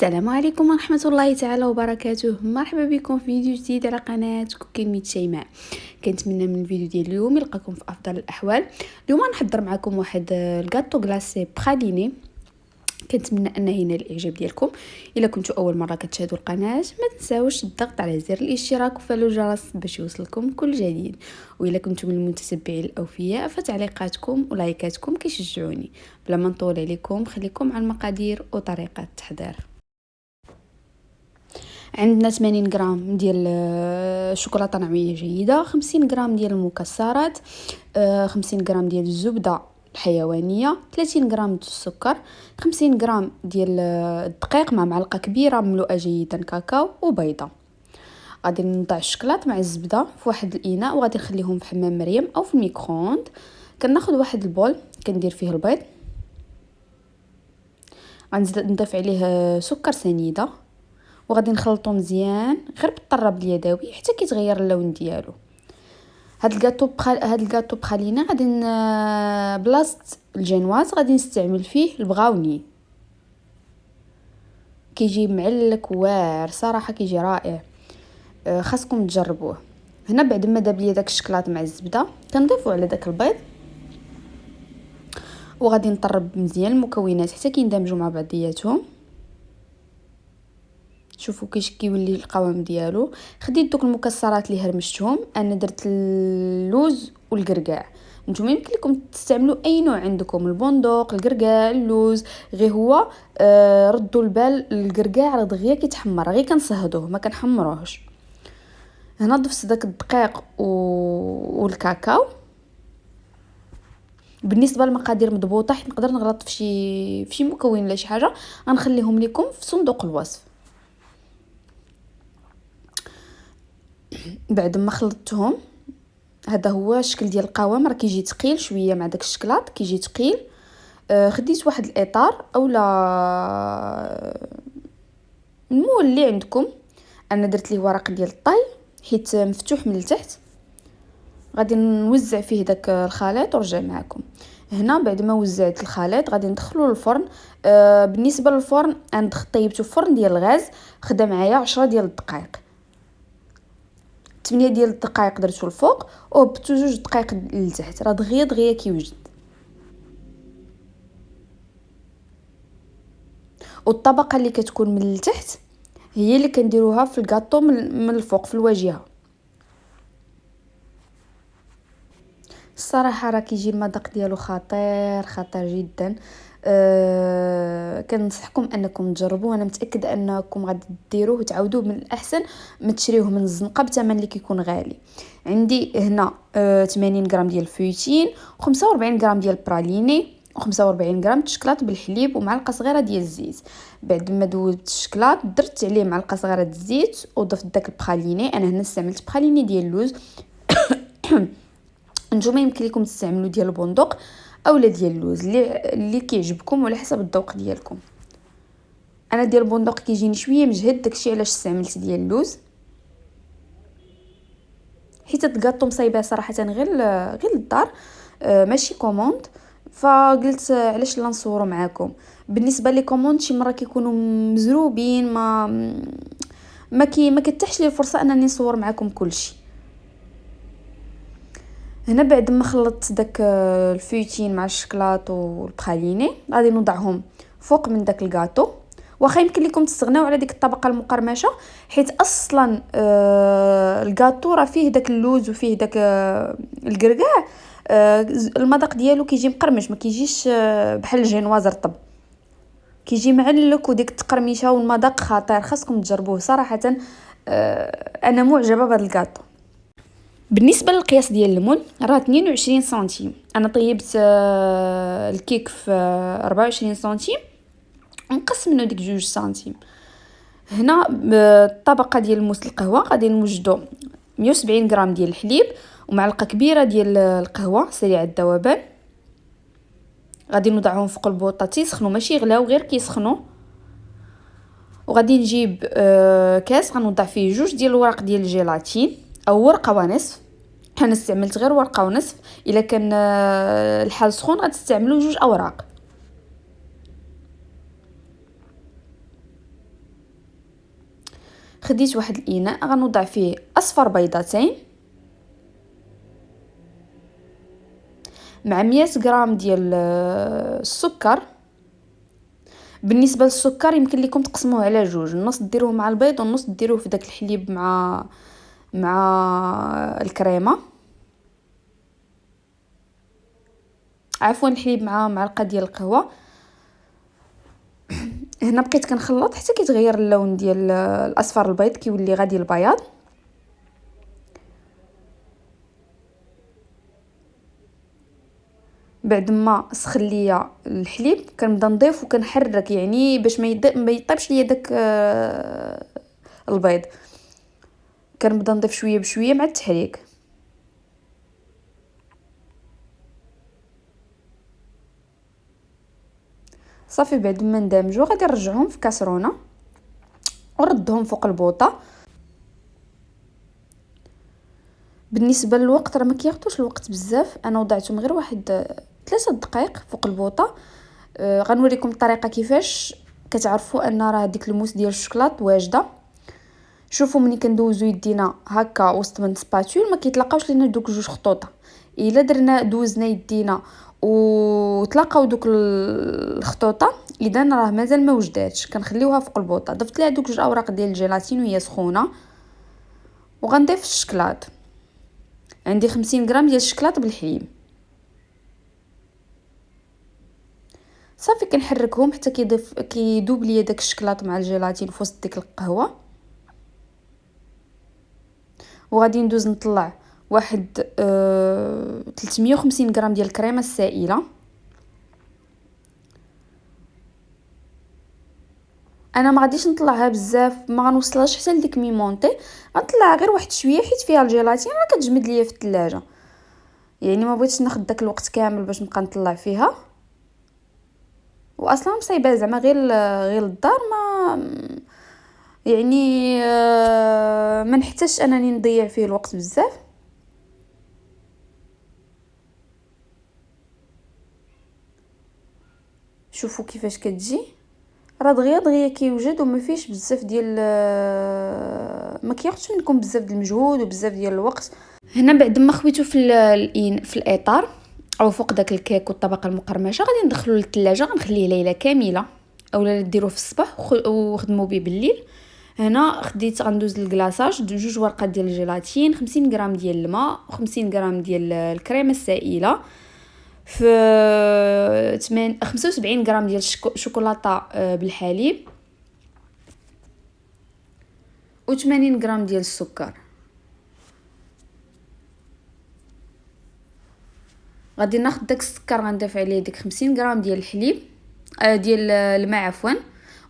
السلام عليكم ورحمة الله تعالى وبركاته. مرحبا بكم في فيديو جديد على قناة كوكين ميت شيماء. كنتمنى من الفيديو ديال اليوم يلقاكم في افضل الاحوال. اليوم غنحضر معكم واحد الكاطو غلاسي براليني. كنتمنى ان ينال الاعجاب ديالكم. الا كنتوا اول مره كتشاهدوا القناه ما تنساوش الضغط على زر الاشتراك وفعلوا الجرس باش يوصلكم كل جديد، والا كنتم من المتتبعين الاوفياء فتعليقاتكم ولايكاتكم كيشجعوني. بلا ما نطول عليكم خليكم على المقادير وطريقه التحضير. عندنا 80 غرام ديال الشوكولاته نوعيه جيده، 50 غرام ديال المكسرات، 50 غرام ديال الزبده الحيوانيه، 30 غرام ديال السكر، 50 غرام ديال الدقيق مع معلقه كبيره مملوءه جيدا كاكاو وبيضه. غادي نضع الشكلاط مع الزبده في واحد الاناء وغادي نخليهم في حمام مريم او في الميكرووند. كناخذ واحد البول كندير فيه البيض، غنزيد نضيف عليه سكر سنيده وغادي نخلطو مزيان غير بالطراب اليدوي حتى كيتغير اللون ديالو. هاد الكاطو بخالينا غادي بلاصه الجينواز غادي نستعمل فيه البغاوني، كيجي معلك واعر صراحه، كيجي رائع. خاصكم تجربوه. هنا بعد ما داب لي داك الشكلاط مع الزبده كنضيفو على داك البيض وغادي نطرب مزيان المكونات حتى كيندمجوا مع بعضياتهم. شوفوا كيش كيولي القوام ديالو. خديت دوك المكسرات اللي هرمشتهم، انا درت اللوز والقرقاع. نتوما يمكن لكم تستعملوا اي نوع عندكم، البندق، القرقاع، اللوز، غير هو ردوا البال القرقاع راه دغيا كيتحمر، غير كنصهدوه ما كنحمروهش. هنا ضفت داك الدقيق والكاكاو. بالنسبه للمقادير مضبوطه حيت نقدر نغلط في شي مكون ولا شي حاجه، غنخليهم لكم في صندوق الوصف. بعد ما خلطتهم هذا هو الشكل ديال القوام، راه كيجي ثقيل شويه مع داك الشكلاط، كيجي ثقيل. خديت واحد الاطار اولا المول اللي عندكم، انا درت ليه ورق ديال الطاي حيت مفتوح من التحت. غادي نوزع فيه داك الخليط ورجع معكم. هنا بعد ما وزعت الخليط غادي ندخلو للفرن. بالنسبه للفرن انا طيبته في فرن ديال الغاز، خدا معايا 10 ديال الدقائق. 8 ديال الدقائق درتو الفوق وهبطو 2 دقائق لتحت، راه دغيا كيوجد. والطبقه اللي كتكون من التحت هي اللي كنديروها في الكاطو من الفوق في الواجهه. الصراحه راه كيجي المذاق ديالو خطير جدا. كنصحكم انكم تجربوه، انا متاكده انكم غادي ديروه وتعاودوه. من الاحسن ما تشريوه من الزنقه بثمن اللي كيكون غالي. عندي هنا 80 غرام ديال الفويتين، و45 غرام ديال البراليني، و45 غرام الشكلاط بالحليب ومعلقه صغيره ديال الزيت. بعد ما ذوبت الشكلاط درت عليه معلقه صغيره ديال الزيت وضفت داك البراليني. انا هنا استعملت براليني ديال اللوز. نتوما يمكن لكم تستعملوا ديال البندق اولا ديال اللوز اللي كيعجبكم على حسب الذوق ديالكم. انا ديال البندق كيجيني شويه مجهد، داكشي علاش استعملت ديال اللوز حيت الكاطو مصايبه صراحه غير للدار، ماشي كوموند. فقلت علاش لا نصورو معاكم. بالنسبه لي كوموند شي مره كيكونوا مزروبين، ما كتحش لي الفرصه انني نصور معاكم كلشي. هنا بعد ما خلطت داك الفويتين مع الشكلاط والبراليني غادي نوضعهم فوق من داك الكاطو. واخا يمكن لكم تستغناو على ديك الطبقه المقرمشه حيت اصلا الكاطو راه فيه داك اللوز وفيه داك القرقاع. المذاق ديالو كيجي مقرمش، ما كيجيش بحال الجينواز رطب، كيجي معلك وديك التقرميشه والمذاق خطير. خاصكم تجربوه صراحه. انا معجبه بهذا الكاطو. بالنسبه للقياس ديال المول راه 22 سنتيم. انا طيبت الكيك في 24 سنتيم ونقص منه ديك 2 سنتيم. هنا الطبقه ديال موس القهوه غادي نوجدو 170 غرام ديال الحليب ومعلقه كبيره ديال القهوه سريعه الذوبان. غادي نوضعهم فوق البوطه تيسخنوا، ماشي يغلاو غير كيسخنوا. وغادي نجيب كاس غنوضع فيه 2 ديال الورق ديال الجيلاتين او ورقه ونصف. انا استعملت غير ورقه ونصف، الا كان الحال سخون غتستعملوا 2 اوراق. خديت واحد الاناء غنوضع فيه اصفر بيضتين مع 100 غرام ديال السكر. بالنسبه للسكر يمكن لكم تقسموه على جوج، النص ديروه مع البيض والنص ديروه في داك الحليب مع الكريمه، عفوا الحليب مع معلقه ديال القهوه. هنا بقيت كنخلط حتى كيتغير اللون ديال الاصفر البيض، كيولي غادي البياض. بعد ما سخن ليا الحليب كنبدا نضيف وكنحرك، يعني باش ما يطيبش ليا داك البيض. كنبدا نضيف شويه بشويه مع التحريك. صافي بعد ما ندمجو غادي نرجعهم في كاسرونه وردهم فوق البوطه. بالنسبه للوقت راه ما كياخذوش الوقت بزاف، انا وضعتهم غير واحد 3 دقائق فوق البوطه. غنوريكم الطريقه كيفاش كتعرفوا ان راه ديك الموس ديال الشوكولات واجده. شوفوا ملي كندوزو يدينا هكا وسط من سباتول ما كيتلاقاوش لينا دوك جوج خطوط. الا درنا دوزنا يدينا وتلاقاو دوك الخطوطه اذا راه مازال ما وجداتش. كنخليوها فوق البوطه. ضفت ليها دوك جوج اوراق ديال الجيلاتين وهي سخونه، وغنضيف الشكلاط. عندي 50 غرام ديال الشكلاط بالحليب. صافي كنحركهم حتى كيذوب ليا داك الشكلاط مع الجيلاتين في وسط ديك القهوه. وغادي ندوز نطلع واحد 350 غرام ديال الكريمه السائله. انا ما غاديش نطلعها بزاف، ما غنوصلهاش حتى لديك ميمونطي، غنطلع غير واحد شويه حيت فيها الجيلاتين راه كتجمد ليا في الثلاجه، يعني ما بغيتش ناخذ داك الوقت كامل باش نبقى نطلع فيها. واصلا مصايبه زعما غير الدار، ما يعني ما نحتاجش انني نضيع فيه الوقت بزاف. شوفوا كيفاش كتجي، راه دغيا دغيا كيوجد وما فيش بزاف ديال ما كياخذش منكم بزاف ديال المجهود وبزاف ديال الوقت. هنا بعد ما خويته في الاطار او فوق داك الكيك والطبقه المقرمشه غادي ندخلو للثلاجه. غنخليه ليله كامله اولا ديروه في الصباح وخدموا به بالليل. هنا غندوز للكلاصاج جوج ورقات ديال الجيلاتين، 50 غرام ديال الماء و50 غرام ديال الكريمه السائله، في 75 غرام ديال شوكولاته بالحليب، و80 غرام ديال السكر. غادي ناخذ داك السكر غنضيف عليه ديك 50 غرام ديال الحليب ديال الماء عفوا،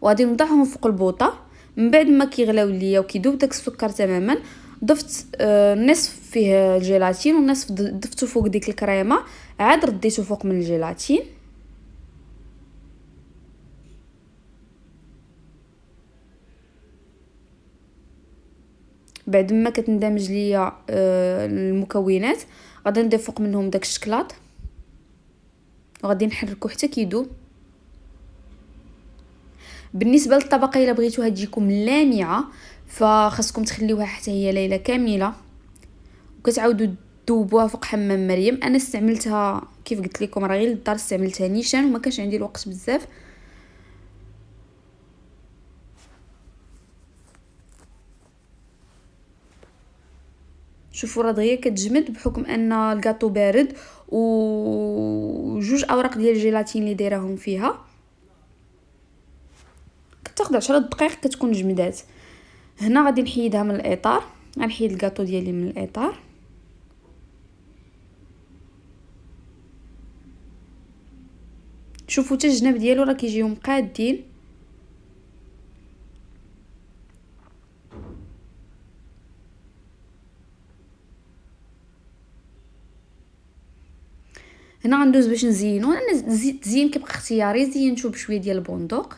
وغادي نوضعهم فوق البوطه. من بعد ما كيغلاو ليا وكيذوب داك السكر تماما ضفت نصف فيه الجيلاتين والنصف ضفتو فوق ديك الكريمه، عاد رديته فوق من الجيلاتين. بعد ما كتندمج ليا المكونات غادي نضيف فوق منهم داك الشكلاط وغادي نحركو حتى كيذوب. بالنسبه للطبقه الا بغيتوها تجيكم لامعه فخاصكم تخليوها حتى هي ليله كامله وكتعاودوا تذوبوها فوق حمام مريم. انا استعملتها كيف قلت لكم راه غير للدار، استعملتها نيشان وما كانش عندي الوقت بزاف. شوفوا راه دغيا كتجمد بحكم ان الكاطو بارد وجوج اوراق ديال الجيلاتين اللي دايراهم فيها كتاخذ 10 دقائق كتكون جمدات. هنا غادي نحيدها من الاطار، غنحيد الكاطو ديالي من الاطار. شوفوا حتى الجناب ديالو راه كيجيو قادين. هنا غندوز باش نزينو. انا التزيين كيبقى اختياري، زينتو بشويه ديال البندق.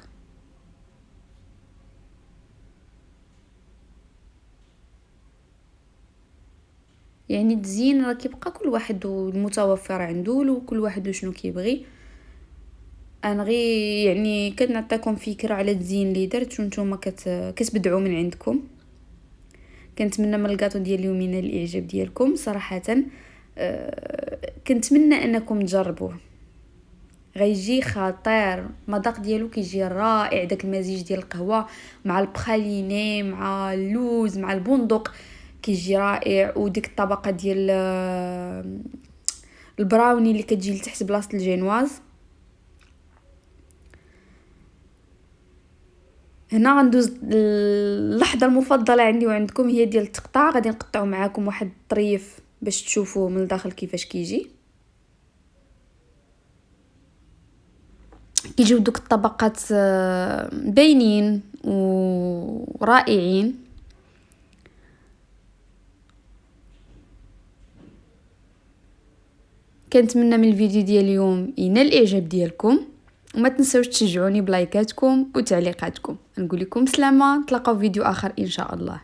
يعني التزيين راه كيبقى كل واحد المتوفر عنده وكل واحد وشنو كيبغي. انا غير يعني كنعطيكم فكره على التزيين اللي درت وانتم كتبدعوا من عندكم. كنتمنى من الكاطو ديال اليوم ينال الاعجاب ديالكم صراحه. كنتمنى انكم تجربوه، غيجي خطير. المذاق ديالو كيجي رائع، داك المزيج ديال القهوه مع البخاليني مع اللوز مع البندق كيجي رائع. وديك الطبقه ديال البراوني اللي كتجي لتحت بلاصه الجينواز. هنا غندوز اللحظه المفضله عندي وعندكم، هي ديال التقطاع. غادي نقطعو معاكم واحد الطريف باش تشوفوه من الداخل كيفاش كيجيو دوك الطبقات باينين ورائعين. كنتمنى من الفيديو ديال اليوم ينال الاعجاب ديالكم، وما تنسوش تشجعوني بلايكاتكم وتعليقاتكم. نقول لكم سلامه، نتلاقاو في فيديو اخر ان شاء الله.